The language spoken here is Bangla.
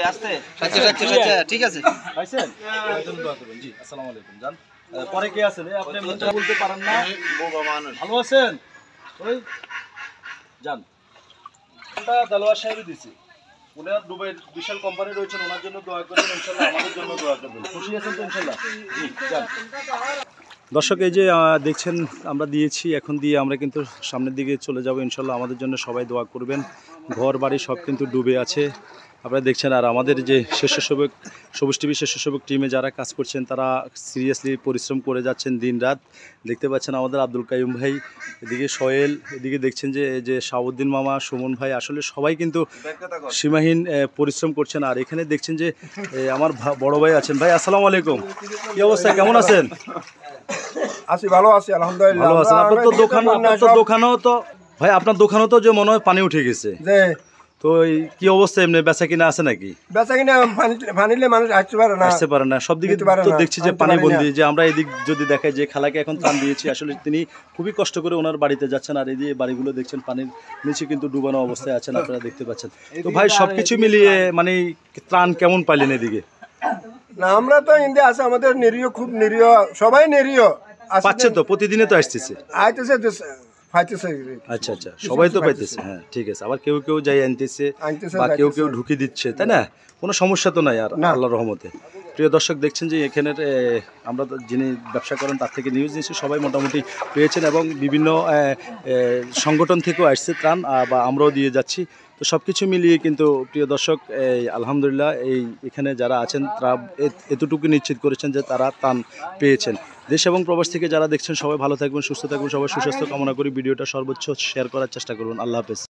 আস্তে ঠিক আছে পাইছেন দোয়া করবেন জি আসসালামু আলাইকুম জান পরে কে আছেন আপনি মুখটা বলতে পারেন না বোবা মানুষ ভালো আছেন ওই জান এটা দেলোয়ার সাহেবই দিছি উনি দুবাইয়ের বিশাল কোম্পানি রয়েছেন ওনার জন্য দোয়া করবেন ইনশাআল্লাহ আমাদের জন্য দোয়া করবেন খুশি আছেন তো ইনশাআল্লাহ জি জান দর্শক এই যে দেখছেন আমরা দিয়েছি এখন দিয়ে আমরা কিন্তু সামনের দিকে চলে যাব ইনশাআল্লাহ আমাদের জন্য সবাই দোয়া করবেন ঘর বাড়ি সব কিন্তু ডুবে আছে আপনারা দেখছেন আর আমাদের যে স্বেচ্ছাসেবক সবুজ টিভি স্বেচ্ছাসেবক টিমে যারা কাজ করছেন তারা সিরিয়াসলি পরিশ্রম করে যাচ্ছেন দিন রাত দেখতে পাচ্ছেন আমাদের আব্দুল কাইয়ুম ভাই এদিকে সোহেল এদিকে দেখছেন যে শাহাবুদ্দিন মামা সুমন ভাই আসলে সবাই কিন্তু সীমাহীন পরিশ্রম করছেন আর এখানে দেখছেন যে আমার বড় ভাই আছেন ভাই আসসালামু আলাইকুম কি অবস্থা কেমন আছেন আছি ভালো আছি আলহামদুলিল্লাহ ভালো আছেন আপনার তো দোকানও তো ভাই আপনার দোকানও তো যে মনে হয় পানি উঠে গেছে তো কি অবস্থা এমনি বেচা কিনা আছে নাকি বেচা কিনা পানিলে মানুষ আসতে পারে না সব দিকে তো দেখছি যে পানি বন্দি যে আমরা এদিক যদি দেখাই যে খালাকে এখন ত্রাণ দিয়েছি আসলে তিনি খুবই কষ্ট করে ওনার বাড়িতে যাচ্ছেন আর এই যে বাড়িগুলো দেখছেন পানির নিচে কিন্তু ডুবানো অবস্থায় আছেন আপনারা দেখতে পাচ্ছেন তো ভাই সবকিছু মিলিয়ে মানে ত্রাণ কেমন পাইলেন এদিকে না আমরা তো ইন্ডিয়া আছে আমাদের নিরীহ খুব নিরীহ সবাই নিরীহ পাচ্ছে তো প্রতিদিনে তো আসতেছে আচ্ছা আচ্ছা সবাই তো পাইতেছে হ্যাঁ ঠিক আছে আবার কেউ কেউ যাই আনতেছে বা কেউ ঢুকে দিচ্ছে তাই না কোনো সমস্যা তো নাই আর আল্লাহর রহমতে প্রিয় দর্শক দেখছেন যে এখানের আমরা যিনি ব্যবসা করেন তার থেকে নিউজ নিয়েছি সবাই মোটামুটি পেয়েছেন এবং বিভিন্ন সংগঠন থেকেও আসছে ত্রাণ বা আমরাও দিয়ে যাচ্ছি তো সব কিছু মিলিয়ে কিন্তু প্রিয় দর্শক আলহামদুলিল্লাহ এখানে যারা আছেন তারা এতটুকু নিশ্চিত করেছেন যে তারা ত্রাণ পেয়েছেন দেশ এবং প্রবাস থেকে যারা দেখছেন সবাই ভালো থাকবেন সুস্থ থাকবেন সবাই সুস্বাস্থ্য কামনা করি ভিডিওটা সর্বোচ্চ শেয়ার করার চেষ্টা করুন আল্লাহ হাফেজ।